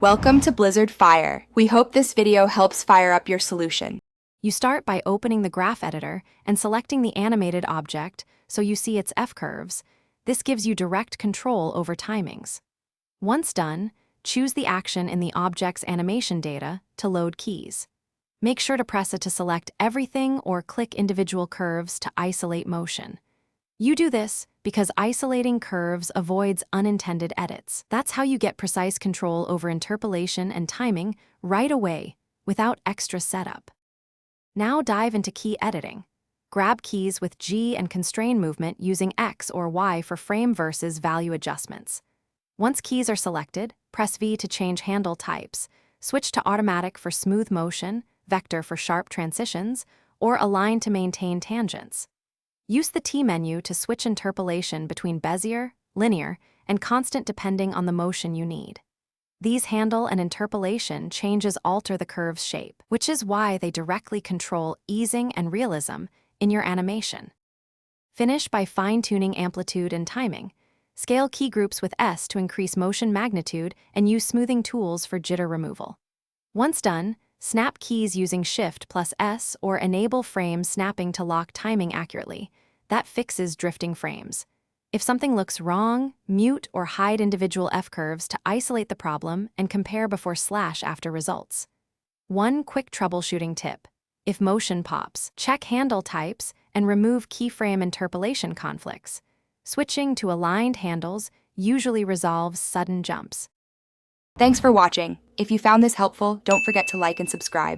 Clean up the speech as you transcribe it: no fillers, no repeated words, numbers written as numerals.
Welcome to Blizzard Fire. We hope this video helps fire up your solution. You start by opening the graph editor and selecting the animated object so you see its F-curves. This gives you direct control over timings. Once done, choose the action in the object's animation data to load keys. Make sure to press it to select everything or click individual curves to isolate motion. You do this because isolating curves avoids unintended edits. That's how you get precise control over interpolation and timing right away without extra setup. Now dive into key editing. Grab keys with G and constrain movement using X or Y for frame versus value adjustments. Once keys are selected, press V to change handle types. Switch to automatic for smooth motion, vector for sharp transitions, or align to maintain tangents. Use the T menu to switch interpolation between Bezier, linear, and constant depending on the motion you need. These handle and interpolation changes alter the curve's shape, which is why they directly control easing and realism in your animation. Finish by fine-tuning amplitude and timing. Scale key groups with S to increase motion magnitude and use smoothing tools for jitter removal. Once done, snap keys using Shift plus S or enable frame snapping to lock timing accurately. That fixes drifting frames. If something looks wrong, mute or hide individual F-curves to isolate the problem and compare before / after results. One quick troubleshooting tip. If motion pops, check handle types and remove keyframe interpolation conflicts. Switching to aligned handles usually resolves sudden jumps. Thanks for watching. If you found this helpful, don't forget to like and subscribe.